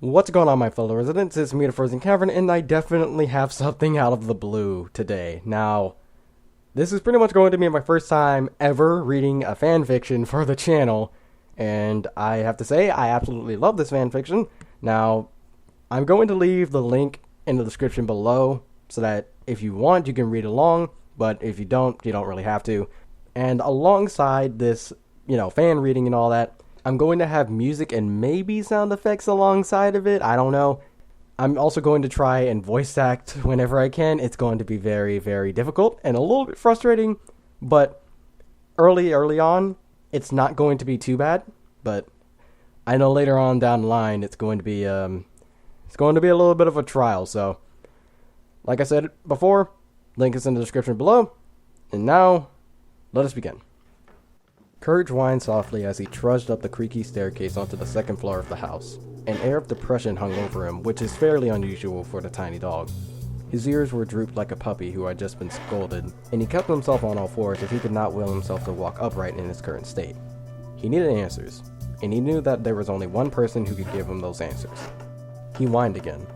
What's going on, my fellow residents? It's me, the Frozen Cavern, and I definitely have something out of the blue today. Now, this is pretty much going to be my first time ever reading a fanfiction for the channel, and I have to say, I absolutely love this fanfiction. Now, I'm going to leave the link in the description below, so that if you want, you can read along, but if you don't really have to. And alongside this, fan reading and all that, I'm going to have music and maybe sound effects alongside of it. I don't know. I'm also going to try and voice act whenever I can. It's going to be very, very difficult and a little bit frustrating, but early on, it's not going to be too bad. But I know later on down the line, it's going to be a little bit of a trial. So, like I said before, link is in the description below. And now, let us begin. Courage whined softly as he trudged up the creaky staircase onto the second floor of the house. An air of depression hung over him, which is fairly unusual for the tiny dog. His ears were drooped like a puppy who had just been scolded, and he kept himself on all fours as he could not will himself to walk upright in his current state. He needed answers, and he knew that there was only one person who could give him those answers. He whined again.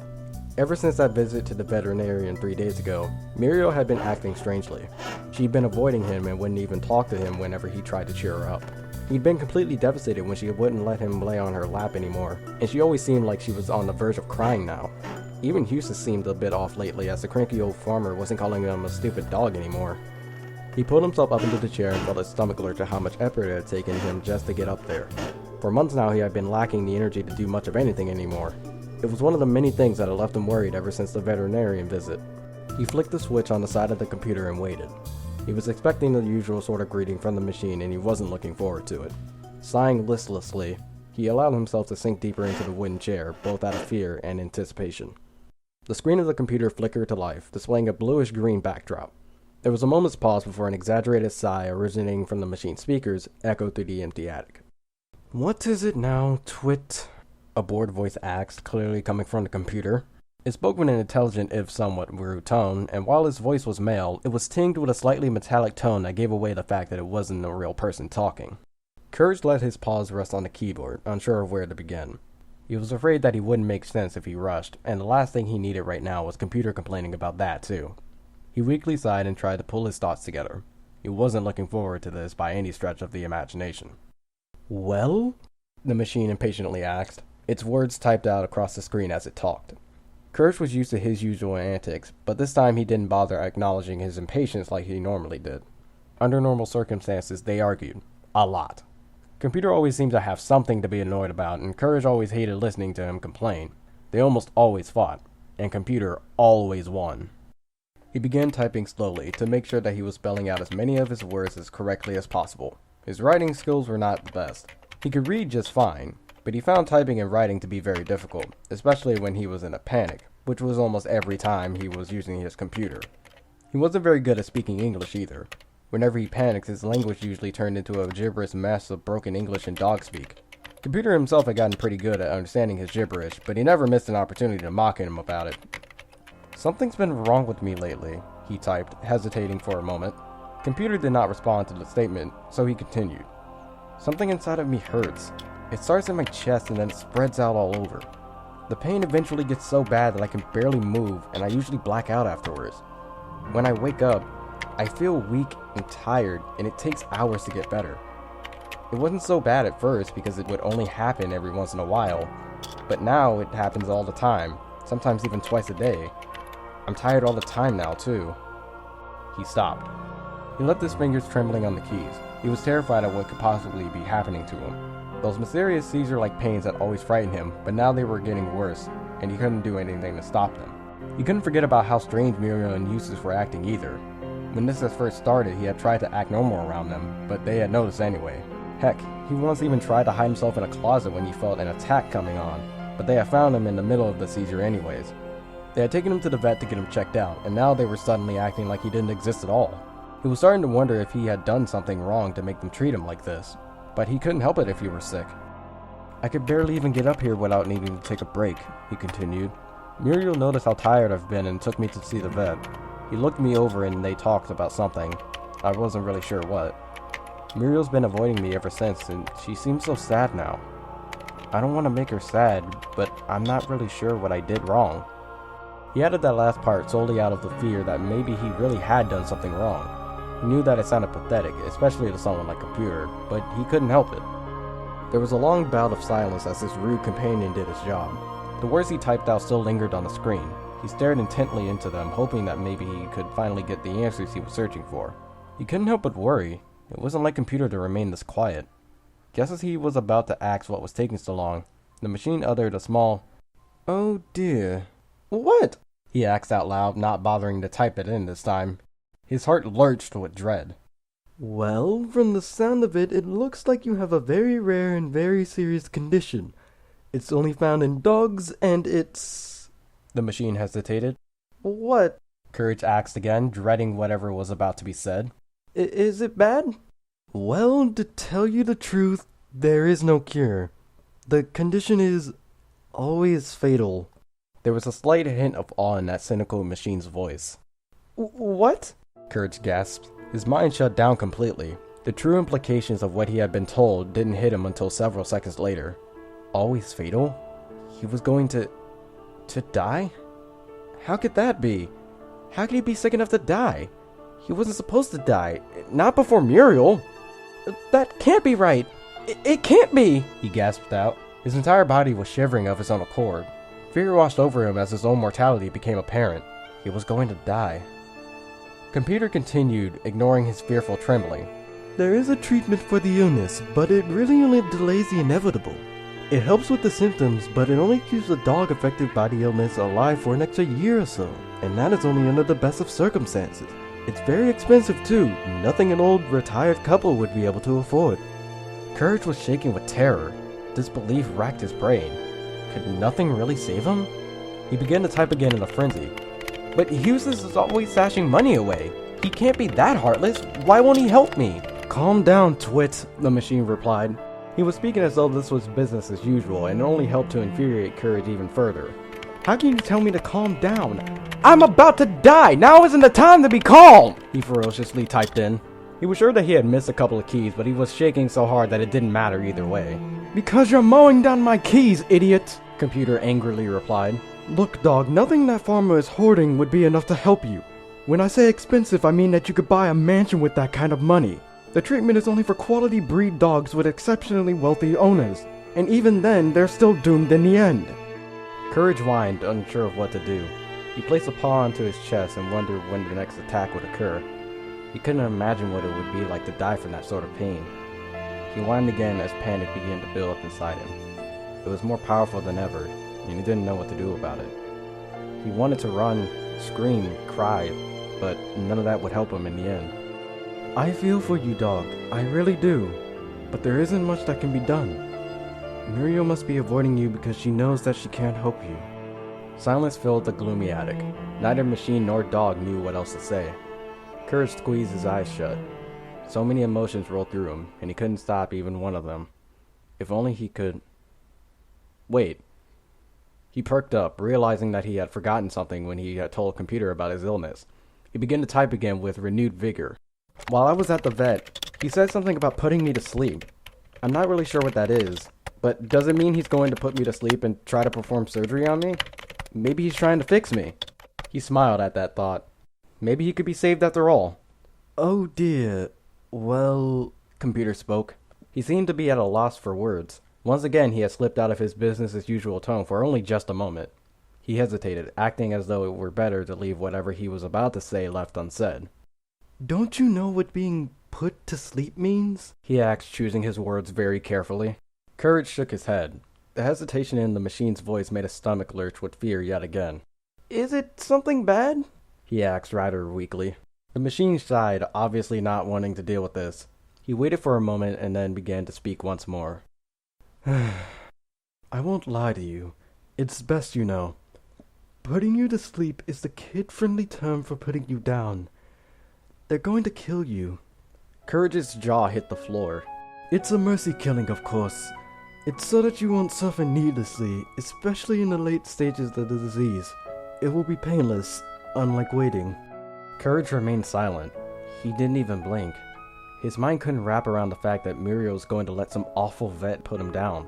Ever since that visit to the veterinarian 3 days ago, Muriel had been acting strangely. She'd been avoiding him and wouldn't even talk to him whenever he tried to cheer her up. He'd been completely devastated when she wouldn't let him lay on her lap anymore, and she always seemed like she was on the verge of crying now. Even Eustace seemed a bit off lately, as the cranky old farmer wasn't calling him a stupid dog anymore. He pulled himself up into the chair and felt his stomach alert to how much effort it had taken him just to get up there. For months now he had been lacking the energy to do much of anything anymore. It was one of the many things that had left him worried ever since the veterinarian visit. He flicked the switch on the side of the computer and waited. He was expecting the usual sort of greeting from the machine, and he wasn't looking forward to it. Sighing listlessly, he allowed himself to sink deeper into the wooden chair, both out of fear and anticipation. The screen of the computer flickered to life, displaying a bluish-green backdrop. There was a moment's pause before an exaggerated sigh originating from the machine's speakers echoed through the empty attic. "What is it now, Twit?" a bored voice asked, clearly coming from the computer. It spoke with an intelligent if somewhat rude tone, and while his voice was male, it was tinged with a slightly metallic tone that gave away the fact that it wasn't a real person talking. Courage let his paws rest on the keyboard, unsure of where to begin. He was afraid that he wouldn't make sense if he rushed, and the last thing he needed right now was computer complaining about that too. He weakly sighed and tried to pull his thoughts together. He wasn't looking forward to this by any stretch of the imagination. "Well?" the machine impatiently asked, its words typed out across the screen as it talked. Courage was used to his usual antics, but this time he didn't bother acknowledging his impatience like he normally did. Under normal circumstances, they argued. A lot. Computer always seemed to have something to be annoyed about, and Courage always hated listening to him complain. They almost always fought, and Computer always won. He began typing slowly to make sure that he was spelling out as many of his words as correctly as possible. His writing skills were not the best. He could read just fine, but he found typing and writing to be very difficult, especially when he was in a panic, which was almost every time he was using his computer. He wasn't very good at speaking English either. Whenever he panicked, his language usually turned into a gibberish mess of broken English and dog speak. Computer himself had gotten pretty good at understanding his gibberish, but he never missed an opportunity to mock him about it. "Something's been wrong with me lately," he typed, hesitating for a moment. Computer did not respond to the statement, so he continued. "Something inside of me hurts. It starts in my chest and then it spreads out all over. The pain eventually gets so bad that I can barely move, and I usually black out afterwards. When I wake up, I feel weak and tired, and it takes hours to get better. It wasn't so bad at first because it would only happen every once in a while, but now it happens all the time, sometimes even twice a day. I'm tired all the time now, too." He stopped. He left his fingers trembling on the keys. He was terrified of what could possibly be happening to him. Those mysterious seizure-like pains had always frightened him, but now they were getting worse, and he couldn't do anything to stop them. He couldn't forget about how strange Muriel and Eustace were acting either. When this had first started, he had tried to act normal around them, but they had noticed anyway. Heck, he once even tried to hide himself in a closet when he felt an attack coming on, but they had found him in the middle of the seizure anyways. They had taken him to the vet to get him checked out, and now they were suddenly acting like he didn't exist at all. He was starting to wonder if he had done something wrong to make them treat him like this. But he couldn't help it if he were sick. "I could barely even get up here without needing to take a break," he continued. "Muriel noticed how tired I've been and took me to see the vet. He looked me over and they talked about something. I wasn't really sure what. Muriel's been avoiding me ever since, and she seems so sad now." I don't want to make her sad, but I'm not really sure what I did wrong. He added that last part solely out of the fear that maybe he really had done something wrong. He knew that it sounded pathetic, especially to someone like Computer, but he couldn't help it. There was a long bout of silence as his rude companion did his job. The words he typed out still lingered on the screen. He stared intently into them, hoping that maybe he could finally get the answers he was searching for. He couldn't help but worry. It wasn't like Computer to remain this quiet. Just as he was about to ask what was taking so long, the machine uttered a small, "Oh dear." "What?" he asked out loud, not bothering to type it in this time. His heart lurched with dread. "Well, from the sound of it, it looks like you have a very rare and very serious condition. It's only found in dogs, and it's..." The machine hesitated. "What?" Courage asked again, dreading whatever was about to be said. "Is it bad?" "Well, to tell you the truth, there is no cure. The condition is always fatal." There was a slight hint of awe in that cynical machine's voice. "What?" Courage gasped. His mind shut down completely. The true implications of what he had been told didn't hit him until several seconds later. Always fatal? He was going to die? How could that be? How could he be sick enough to die? He wasn't supposed to die. Not before Muriel. "That can't be right. It can't be," he gasped out. His entire body was shivering of his own accord. Fear washed over him as his own mortality became apparent. He was going to die. Computer continued, ignoring his fearful trembling. "There is a treatment for the illness, but it really only delays the inevitable. It helps with the symptoms, but it only keeps the dog affected by the illness alive for an extra year or so, and that is only under the best of circumstances. It's very expensive too, nothing an old retired couple would be able to afford." Courage was shaking with terror. Disbelief racked his brain. Could nothing really save him? He began to type again in a frenzy. "But Hughes is always stashing money away. He can't be that heartless. Why won't he help me?" "Calm down, twit," the machine replied. He was speaking as though this was business as usual, and it only helped to infuriate Courage even further. "How can you tell me to calm down? I'm about to die! Now isn't the time to be calm!" he ferociously typed in. He was sure that he had missed a couple of keys, but he was shaking so hard that it didn't matter either way. "Because you're mowing down my keys, idiot!" Computer angrily replied. "Look, dog, nothing that farmer is hoarding would be enough to help you. When I say expensive, I mean that you could buy a mansion with that kind of money. The treatment is only for quality breed dogs with exceptionally wealthy owners, and even then, they're still doomed in the end." Courage whined, unsure of what to do. He placed a paw onto his chest and wondered when the next attack would occur. He couldn't imagine what it would be like to die from that sort of pain. He whined again as panic began to build up inside him. It was more powerful than ever, and he didn't know what to do about it. He wanted to run, scream, cry, but none of that would help him in the end. "I feel for you, dog. I really do. But there isn't much that can be done. Muriel must be avoiding you because she knows that she can't help you." Silence filled the gloomy attic. Neither machine nor dog knew what else to say. Courage squeezed his eyes shut. So many emotions rolled through him, and he couldn't stop even one of them. If only he could... Wait. He perked up, realizing that he had forgotten something when he had told Computer about his illness. He began to type again with renewed vigor. "While I was at the vet, he said something about putting me to sleep. I'm not really sure what that is, but does it mean he's going to put me to sleep and try to perform surgery on me? Maybe he's trying to fix me." He smiled at that thought. Maybe he could be saved after all. "Oh dear. Well," Computer spoke. He seemed to be at a loss for words. Once again he had slipped out of his business-as-usual tone for only just a moment. He hesitated, acting as though it were better to leave whatever he was about to say left unsaid. "Don't you know what being put to sleep means?" he asked, choosing his words very carefully. Courage shook his head. The hesitation in the machine's voice made his stomach lurch with fear yet again. "Is it something bad?" he asked rather weakly. The machine sighed, obviously not wanting to deal with this. He waited for a moment and then began to speak once more. "I won't lie to you. It's best you know. Putting you to sleep is the kid-friendly term for putting you down. They're going to kill you." Courage's jaw hit the floor. "It's a mercy killing, of course. It's so that you won't suffer needlessly, especially in the late stages of the disease. It will be painless, unlike waiting." Courage remained silent. He didn't even blink. His mind couldn't wrap around the fact that Muriel was going to let some awful vet put him down.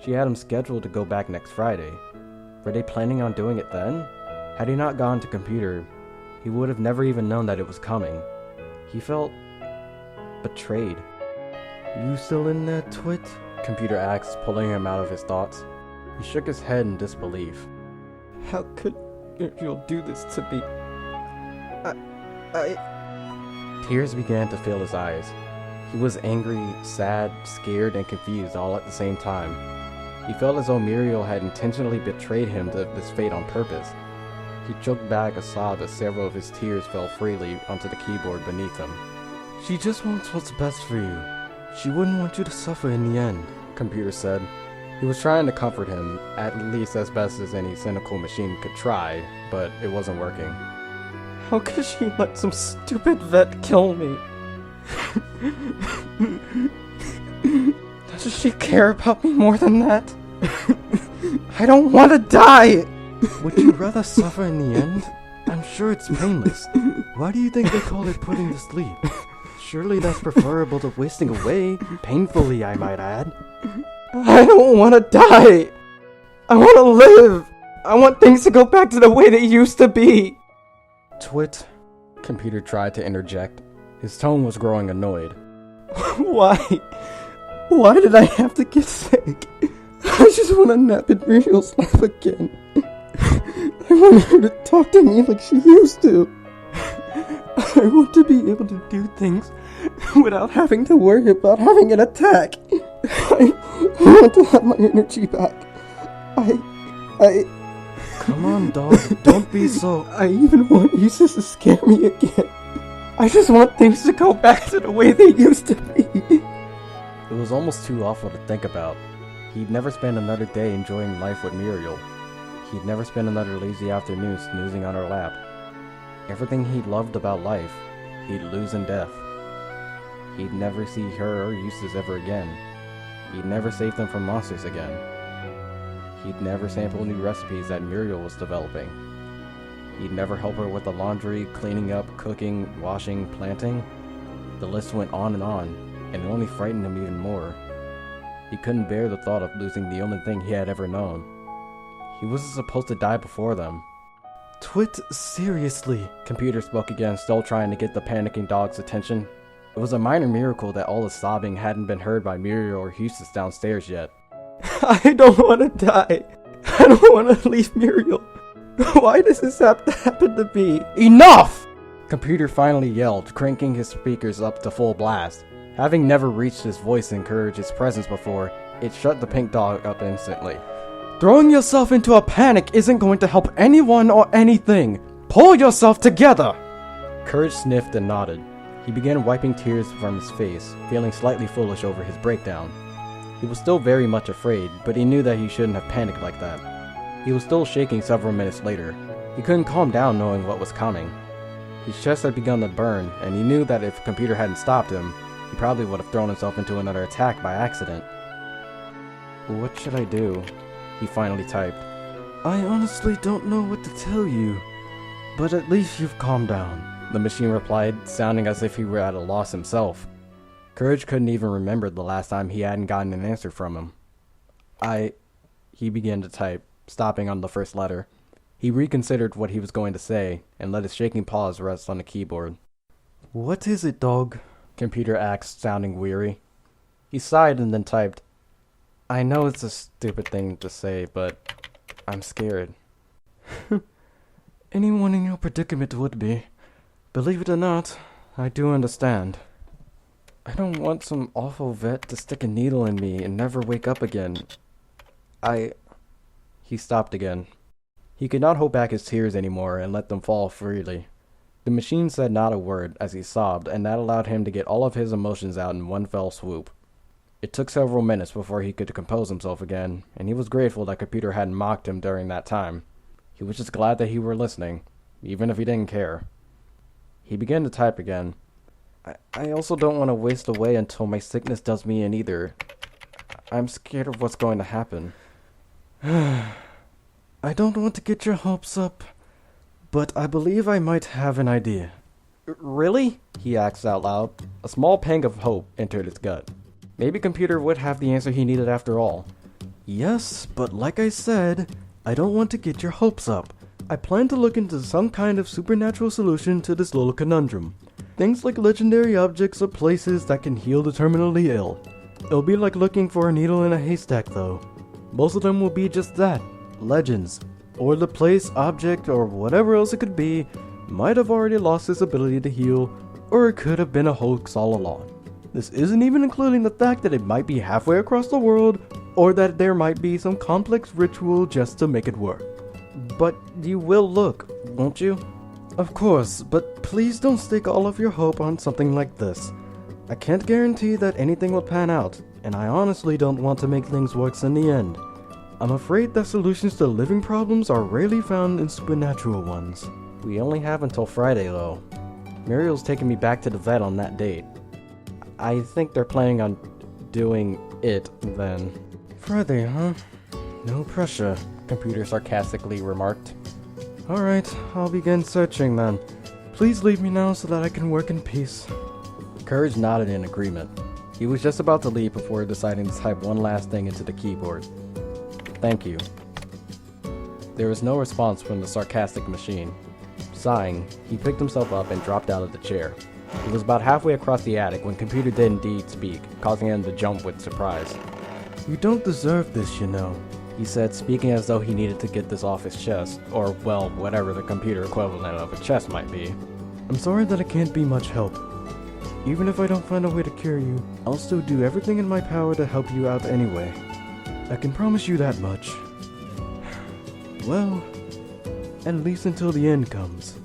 She had him scheduled to go back next Friday. Were they planning on doing it then? Had he not gone to computer, he would have never even known that it was coming. He felt betrayed. "You still in there, Twit?" Computer asked, pulling him out of his thoughts. He shook his head in disbelief. "How could you do this to me? Tears began to fill his eyes. He was angry, sad, scared, and confused all at the same time. He felt as though Muriel had intentionally betrayed him to this fate on purpose. He choked back a sob as several of his tears fell freely onto the keyboard beneath him. "She just wants what's best for you. She wouldn't want you to suffer in the end," Computer said. He was trying to comfort him, at least as best as any cynical machine could try, but it wasn't working. "How could she let some stupid vet kill me? Does she care about me more than that? I don't want to die!" "Would you rather suffer in the end? I'm sure it's painless. Why do you think they call it putting to sleep? Surely that's preferable to wasting away, painfully, I might add." "I don't want to die! I want to live! I want things to go back to the way they used to be!" "Twit," Computer tried to interject. His tone was growing annoyed. Why? Why did I have to get sick? I just want to nap in Muriel's lap again. I want her to talk to me like she used to. I want to be able to do things without having to worry about having an attack. I want to have my energy back. Come on, dog. Don't be so... I even want Jesus to scare me again. I just want things to go back to the way they used to be. It was almost too awful to think about. He'd never spend another day enjoying life with Muriel. He'd never spend another lazy afternoon snoozing on her lap. Everything he loved about life, he'd lose in death. He'd never see her or Eustace ever again. He'd never save them from monsters again. He'd never sample new recipes that Muriel was developing. He'd never help her with the laundry, cleaning up, cooking, washing, planting. The list went on, and it only frightened him even more. He couldn't bear the thought of losing the only thing he had ever known. He wasn't supposed to die before them. Twit, seriously, Computer spoke again, still trying to get the panicking dog's attention. It was a minor miracle that all the sobbing hadn't been heard by Muriel or Eustace downstairs yet. I don't want to die. I don't want to leave Muriel. Why does this have to happen to me? Enough! Computer finally yelled, cranking his speakers up to full blast. Having never reached his voice to encourage its presence before, it shut the pink dog up instantly. Throwing yourself into a panic isn't going to help anyone or anything. Pull yourself together! Courage sniffed and nodded. He began wiping tears from his face, feeling slightly foolish over his breakdown. He was still very much afraid, but he knew that he shouldn't have panicked like that. He was still shaking several minutes later. He couldn't calm down knowing what was coming. His chest had begun to burn, and he knew that if Computer hadn't stopped him, he probably would have thrown himself into another attack by accident. What should I do? He finally typed. I honestly don't know what to tell you, but at least you've calmed down, the machine replied, sounding as if he were at a loss himself. Courage couldn't even remember the last time he hadn't gotten an answer from him. He began to type, stopping on the first letter. He reconsidered what he was going to say, and let his shaking paws rest on the keyboard. What is it, dog? Computer asked, sounding weary. He sighed and then typed, I know it's a stupid thing to say, but I'm scared. Anyone in your predicament would be. Believe it or not, I do understand. I don't want some awful vet to stick a needle in me and never wake up again. He stopped again. He could not hold back his tears anymore and let them fall freely. The machine said not a word as he sobbed, and that allowed him to get all of his emotions out in one fell swoop. It took several minutes before he could compose himself again, and he was grateful that Computer hadn't mocked him during that time. He was just glad that he were listening, even if he didn't care. He began to type again. I also don't want to waste away until my sickness does me in either. I'm scared of what's going to happen. I don't want to get your hopes up, but I believe I might have an idea. Really? He asked out loud. A small pang of hope entered his gut. Maybe Computer would have the answer he needed after all. Yes, but like I said, I don't want to get your hopes up. I plan to look into some kind of supernatural solution to this little conundrum. Things like legendary objects or places that can heal the terminally ill. It'll be like looking for a needle in a haystack though. Most of them will be just that, legends. Or the place, object, or whatever else it could be might have already lost its ability to heal, or it could have been a hoax all along. This isn't even including the fact that it might be halfway across the world, or that there might be some complex ritual just to make it work. But you will look, won't you? Of course, but please don't stake all of your hope on something like this. I can't guarantee that anything will pan out, and I honestly don't want to make things worse in the end. I'm afraid that solutions to living problems are rarely found in supernatural ones. We only have until Friday though. Muriel's taking me back to the vet on that date. I think they're planning on doing it then. Friday, huh? No pressure, Computer sarcastically remarked. Alright, I'll begin searching then. Please leave me now so that I can work in peace. Courage nodded in agreement. He was just about to leave before deciding to type one last thing into the keyboard. Thank you. There was no response from the sarcastic machine. Sighing, he picked himself up and dropped out of the chair. It was about halfway across the attic when Computer did indeed speak, causing him to jump with surprise. You don't deserve this, you know, he said, speaking as though he needed to get this off his chest, or, well, whatever the computer equivalent of a chest might be. I'm sorry that I can't be much help. Even if I don't find a way to cure you, I'll still do everything in my power to help you out anyway. I can promise you that much. Well, at least until the end comes.